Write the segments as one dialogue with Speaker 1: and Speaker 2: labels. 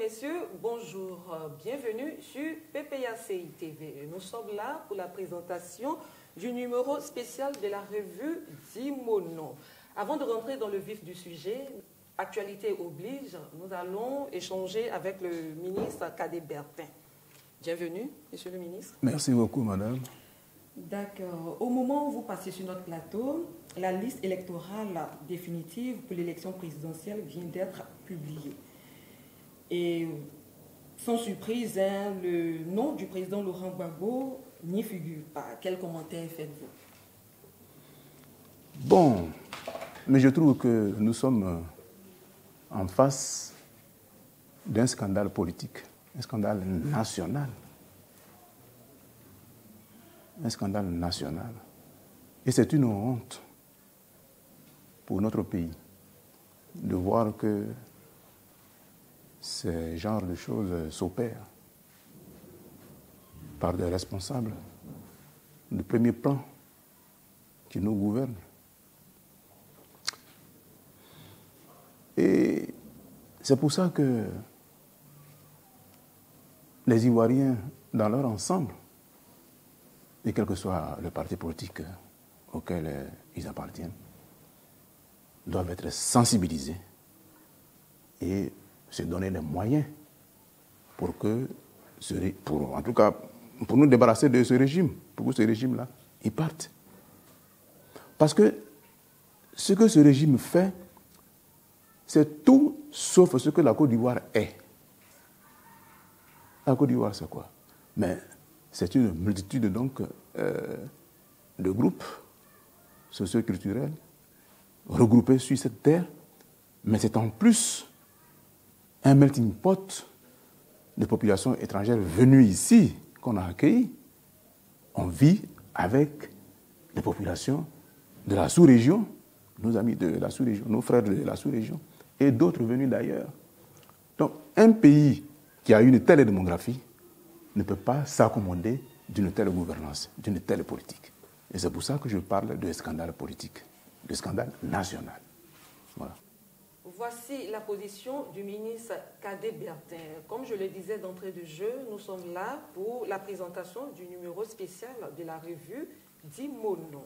Speaker 1: messieurs, bonjour. Bienvenue sur PPACI TV. Nous sommes là pour la présentation du numéro spécial de la revue Dimono. Avant de rentrer dans le vif du sujet, actualité oblige, nous allons échanger avec le ministre Cadet Bertin. Bienvenue, monsieur le ministre.
Speaker 2: Merci beaucoup, madame.
Speaker 1: D'accord. Au moment où vous passez sur notre plateau, la liste électorale définitive pour l'élection présidentielle vient d'être publiée. Et sans surprise, le nom du président Laurent Gbagbo n'y figure pas. Quel commentaire faites-vous?
Speaker 2: Bon, mais je trouve que nous sommes en face d'un scandale politique, un scandale national. Un scandale national. Et c'est une honte pour notre pays de voir que ce genre de choses s'opèrent par des responsables de premier plan qui nous gouvernent. Et c'est pour ça que les Ivoiriens, dans leur ensemble, et quel que soit le parti politique auquel ils appartiennent, doivent être sensibilisés et se donner les moyens pour que, en tout cas, pour nous débarrasser de ce régime, pour que ce régime-là, il parte. Parce que ce que ce régime fait, c'est tout sauf ce que la Côte d'Ivoire est. La Côte d'Ivoire, c'est quoi? Mais c'est une multitude donc de groupes socio-culturels regroupés sur cette terre, mais c'est en plus un melting pot de populations étrangères venues ici, qu'on a accueillies. On vit avec les populations de la sous-région, nos amis de la sous-région, nos frères de la sous-région, et d'autres venus d'ailleurs. Donc, un pays qui a une telle démographie ne peut pas s'accommoder d'une telle gouvernance, d'une telle politique. Et c'est pour ça que je parle de scandale politique, de scandale national. Voilà.
Speaker 1: Voici la position du ministre Cadet Bertin. Comme je le disais d'entrée de jeu, nous sommes là pour la présentation du numéro spécial de la revue Dimono.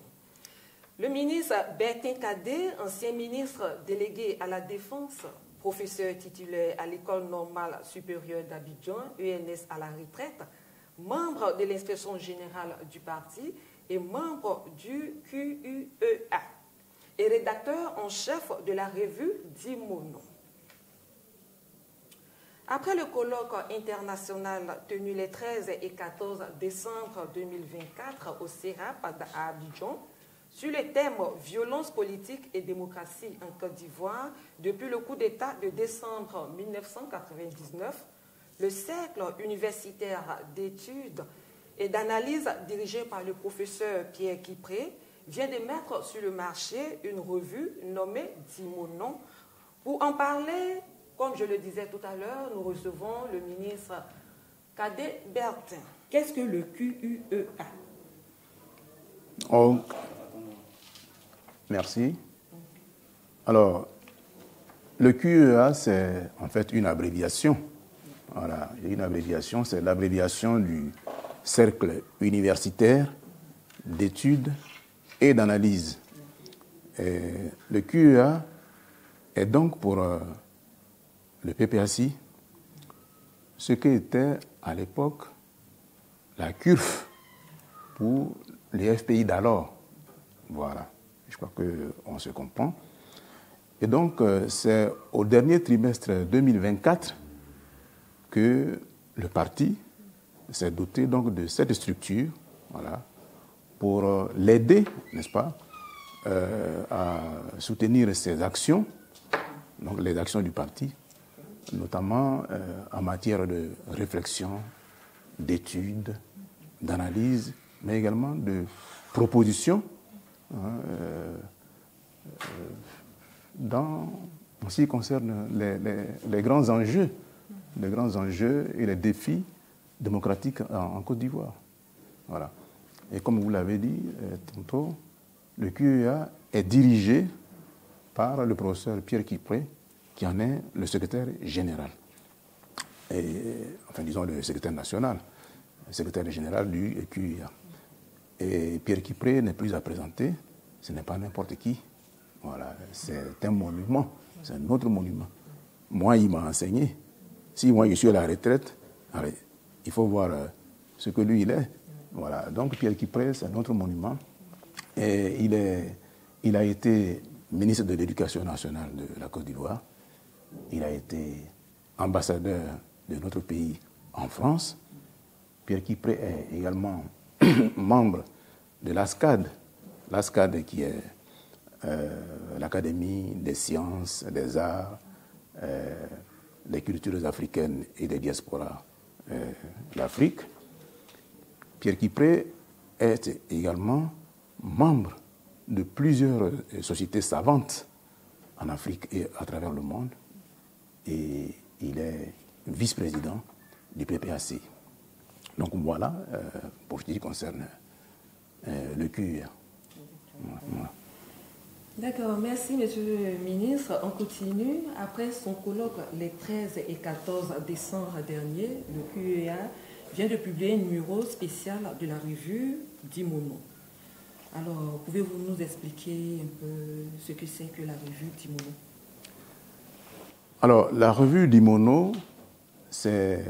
Speaker 1: Le ministre Bertin Cadet, ancien ministre délégué à la Défense, professeur titulaire à l'École normale supérieure d'Abidjan, ENS à la retraite, membre de l'inspection générale du parti et membre du QUEA, et rédacteur en chef de la revue Dimono. Après le colloque international tenu les 13 et 14 décembre 2024 au CERAP à Abidjan, sur le thème « Violence politique et démocratie en Côte d'Ivoire depuis le coup d'État de décembre 1999 », le cercle universitaire d'études et d'analyse dirigé par le professeur Pierre Kipré vient de mettre sur le marché une revue nommée Dimono. Pour en parler, comme je le disais tout à l'heure, nous recevons le ministre Cadet Bertin. Qu'est-ce que le QUEA?
Speaker 2: Oh. Merci. Alors, le QEA, c'est en fait une abréviation. Voilà, une abréviation, c'est l'abréviation du Cercle universitaire d'études et d'analyse. Le QEA est donc pour le PPACI ce qu'était à l'époque la CURF pour les FPI d'alors. Voilà. Je crois qu'on se comprend. Et donc, c'est au dernier trimestre 2024 que le parti s'est doté donc de cette structure, voilà, pour l'aider, n'est-ce pas, à soutenir ses actions, donc les actions du parti, notamment en matière de réflexion, d'études, d'analyse, mais également de propositions en ce qui concerne les grands enjeux et les défis démocratiques en Côte d'Ivoire. Voilà. Et comme vous l'avez dit tantôt, le QEA est dirigé par le professeur Pierre Kipré, qui en est le secrétaire général. enfin disons le secrétaire national, le secrétaire général du QIA. Et Pierre Kipré n'est plus à présenter, ce n'est pas n'importe qui. Voilà, c'est un monument, c'est un autre monument. Moi, il m'a enseigné. Si moi je suis à la retraite, allez, il faut voir ce que lui il est. Voilà, donc Pierre Kipré, c'est un autre monument. Et il a été ministre de l'Éducation nationale de la Côte d'Ivoire. Il a été ambassadeur de notre pays en France. Pierre Kipré est également membre de l'ASCAD. L'ASCAD qui est l'Académie des sciences, des arts, des cultures africaines et des diasporas d'Afrique. Pierre Kipré est également membre de plusieurs sociétés savantes en Afrique et à travers le monde. Et il est vice-président du PPACI. Donc voilà, pour ce qui concerne le QIA. Voilà.
Speaker 1: D'accord, merci Monsieur le ministre. On continue. Après son colloque les 13 et 14 décembre dernier, le QIA vient de publier un numéro spécial de la revue Dimono. Alors, pouvez-vous nous expliquer un peu ce que c'est que la revue Dimono?
Speaker 2: Alors, la revue Dimono, c'est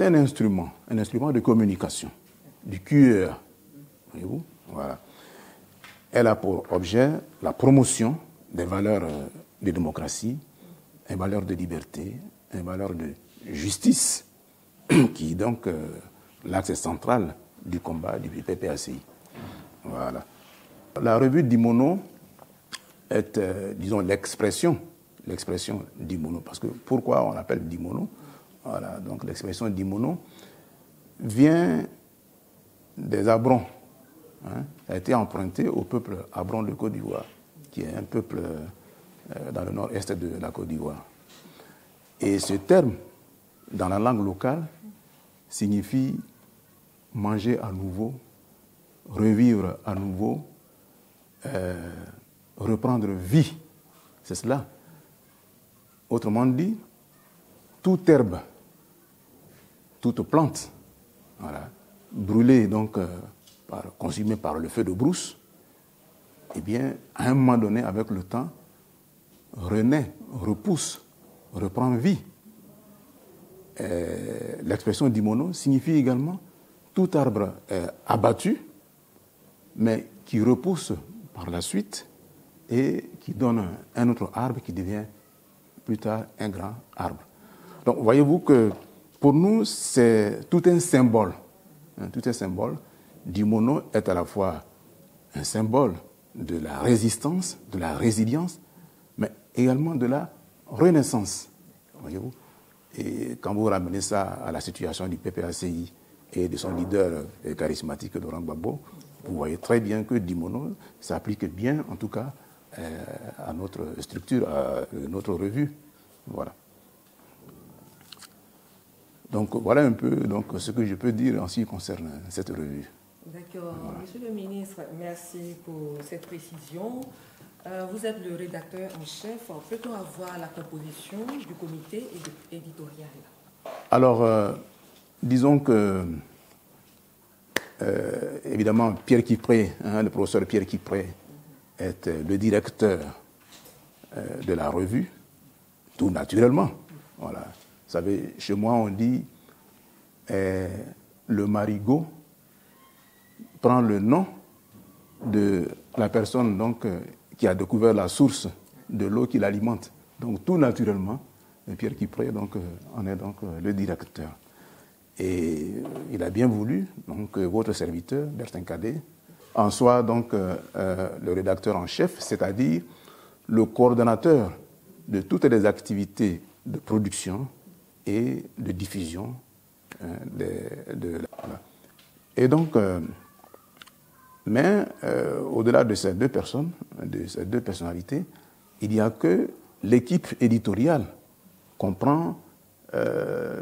Speaker 2: un instrument de communication du QEA. Voyez-vous? Voilà. Elle a pour objet la promotion des valeurs de démocratie, des valeurs de liberté, des valeurs de justice, qui est donc l'axe central du combat du PPACI. Voilà. La revue Dimono est, disons, l'expression Dimono. Parce que pourquoi on l'appelle Dimono? Voilà, donc l'expression Dimono vient des Abrons. Hein, a été emprunté au peuple Abron de Côte d'Ivoire, qui est un peuple dans le nord-est de la Côte d'Ivoire. Et ce terme, dans la langue locale, signifie manger à nouveau, revivre à nouveau, reprendre vie. C'est cela. Autrement dit, toute herbe, toute plante, voilà, brûlée donc consumée par le feu de brousse, eh bien, à un moment donné, avec le temps, renaît, repousse, reprend vie. L'expression Dimono signifie également tout arbre abattu, mais qui repousse par la suite et qui donne un autre arbre qui devient plus tard un grand arbre. Donc, voyez-vous que pour nous, c'est tout un symbole. Hein, tout un symbole. Dimono est à la fois un symbole de la résistance, de la résilience, mais également de la renaissance. Voyez-vous? Et quand vous ramenez ça à la situation du PPACI et de son leader charismatique, Laurent Gbagbo, vous voyez très bien que Dimono s'applique bien, en tout cas, à notre structure, à notre revue. Voilà. Donc voilà un peu donc, ce que je peux dire en ce qui concerne cette revue.
Speaker 1: D'accord. Voilà. Monsieur le ministre, merci pour cette précision. Vous êtes le rédacteur en chef. Peut-on avoir la composition du comité éditorial?
Speaker 2: Alors, disons que, évidemment, Pierre Kipré, le professeur Pierre Kipré, est le directeur de la revue, tout naturellement. Voilà. Vous savez, chez moi, on dit le marigot prend le nom de la personne donc, qui a découvert la source de l'eau qui l'alimente. Donc, tout naturellement, Pierre Kipré donc, en est donc le directeur. Et il a bien voulu donc, votre serviteur, Bertin Cadet, en soit donc le rédacteur en chef, c'est-à-dire le coordonnateur de toutes les activités de production et de diffusion Et donc, mais au-delà de ces deux personnes, de ces deux personnalités, il n'y a que l'équipe éditoriale comprend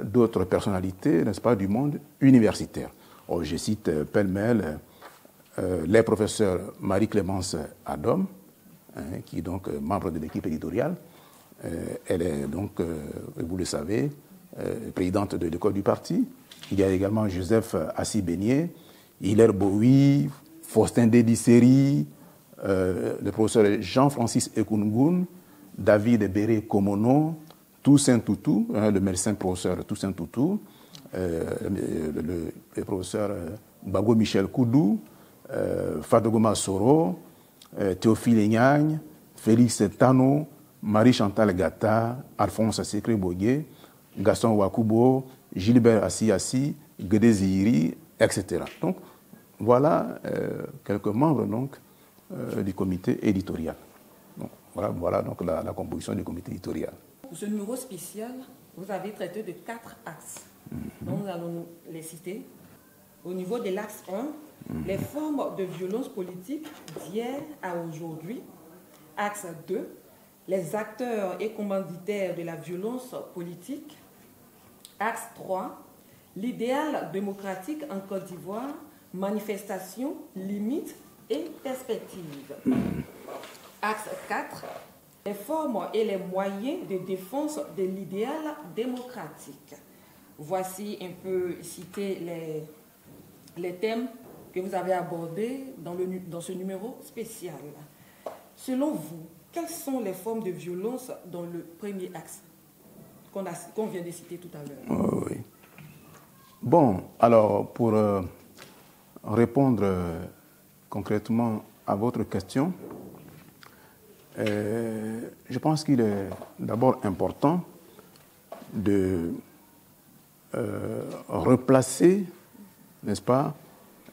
Speaker 2: d'autres personnalités, n'est-ce pas, du monde universitaire. Oh, je cite pêle-mêle les professeurs Marie-Clémence Adom, qui est donc membre de l'équipe éditoriale, Elle est donc, vous le savez, présidente de l'école du parti. Il y a également Joseph Assi-Beignet, Hilaire Bowie, Faustin Dédicéry, le professeur Jean-Francis Ekungun, David Béré Komono, Toussaint Toutou, le médecin professeur Toussaint Toutou, le professeur Bago Michel Koudou, Fadogoma Soro, Théophile Nyagne, Félix Tano, Marie-Chantal Gata, Alphonse Sékré-Bogué, Gaston Wakubo, Gilbert Assi, Guédé Zihiri, etc. Donc, voilà quelques membres donc, du comité éditorial. Donc, voilà donc la composition du comité éditorial.
Speaker 1: Pour ce numéro spécial, vous avez traité de 4 axes. Donc, nous allons les citer. Au niveau de l'axe 1, les formes de violence politique d'hier à aujourd'hui. Axe 2, les acteurs et commanditaires de la violence politique. Axe 3, l'idéal démocratique en Côte d'Ivoire, manifestations, limites et perspectives. Axe 4, les formes et les moyens de défense de l'idéal démocratique. Voici un peu citer les thèmes que vous avez abordés dans ce numéro spécial. Selon vous, quelles sont les formes de violence dans le premier axe qu'on vient de citer tout à l'heure?
Speaker 2: Oui. Bon, alors pour répondre concrètement à votre question, je pense qu'il est d'abord important de replacer, n'est-ce pas,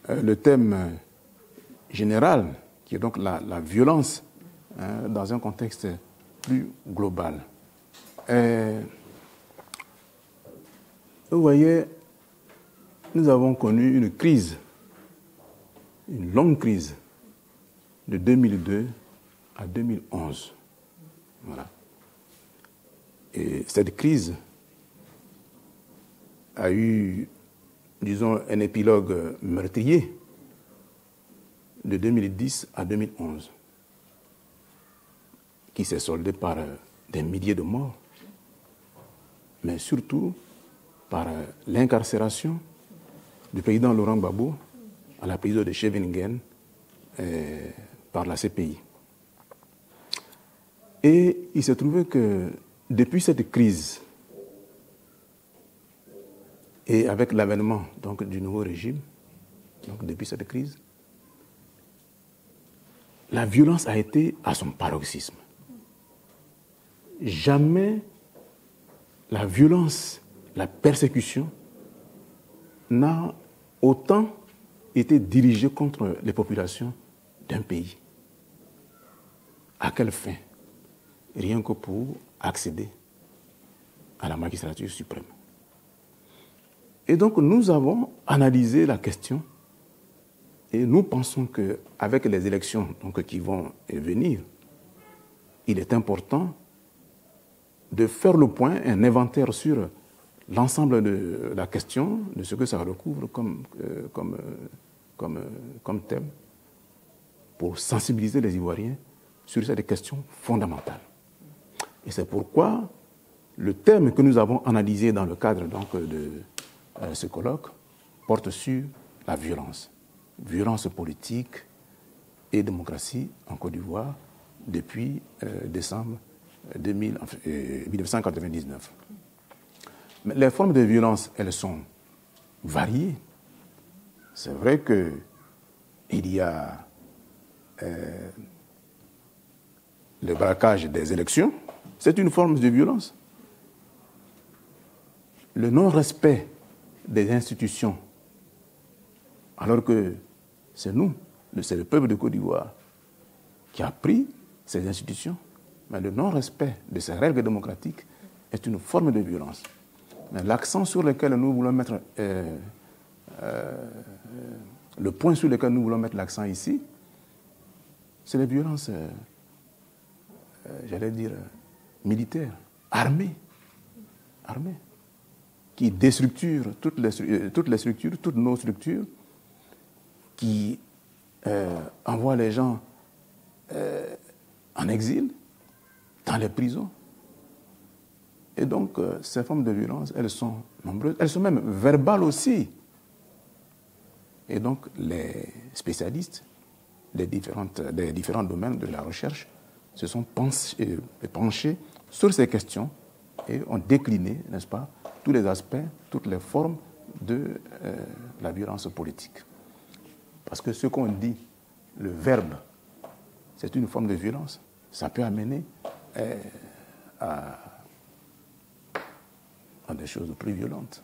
Speaker 2: le thème général, qui est donc la violence, dans un contexte plus global. Vous voyez, nous avons connu une crise, une longue crise, de 2002 à 2011. Voilà. Et cette crise a eu, disons, un épilogue meurtrier de 2010 à 2011, qui s'est soldé par des milliers de morts, mais surtout par l'incarcération du président Laurent Gbagbo à la prison de Scheveningen par la CPI. Et il s'est trouvé que depuis cette crise et avec l'avènement donc du nouveau régime, donc depuis cette crise, la violence a été à son paroxysme. Jamais la violence, la persécution n'a autant été dirigée contre les populations d'un pays. À quelle fin? Rien que pour accéder à la magistrature suprême. Et donc nous avons analysé la question et nous pensons qu'avec les élections donc, qui vont venir, il est important de faire le point, un inventaire sur l'ensemble de la question, de ce que ça recouvre comme thème, pour sensibiliser les Ivoiriens sur cette question fondamentale. Et c'est pourquoi le thème que nous avons analysé dans le cadre donc, de ce colloque porte sur la violence. Violence politique et démocratie en Côte d'Ivoire depuis décembre 1999. Mais les formes de violence, elles sont variées. C'est vrai qu'il y a le braquage des élections, c'est une forme de violence. Le non-respect des institutions, alors que c'est nous, c'est le peuple de Côte d'Ivoire qui a pris ces institutions, mais le non-respect de ces règles démocratiques est une forme de violence. Mais l'accent sur lequel nous voulons mettre, le point sur lequel nous voulons mettre l'accent ici, c'est les violences, j'allais dire, militaires, armées, qui déstructurent toutes nos structures, qui envoient les gens en exil, dans les prisons, Et donc, ces formes de violence, elles sont nombreuses, elles sont même verbales aussi. Et donc, les spécialistes des différents domaines de la recherche se sont penchés sur ces questions et ont décliné, n'est-ce pas, tous les aspects, toutes les formes de la violence politique. Parce que ce qu'on dit, le verbe, c'est une forme de violence, ça peut amener à des choses plus violentes.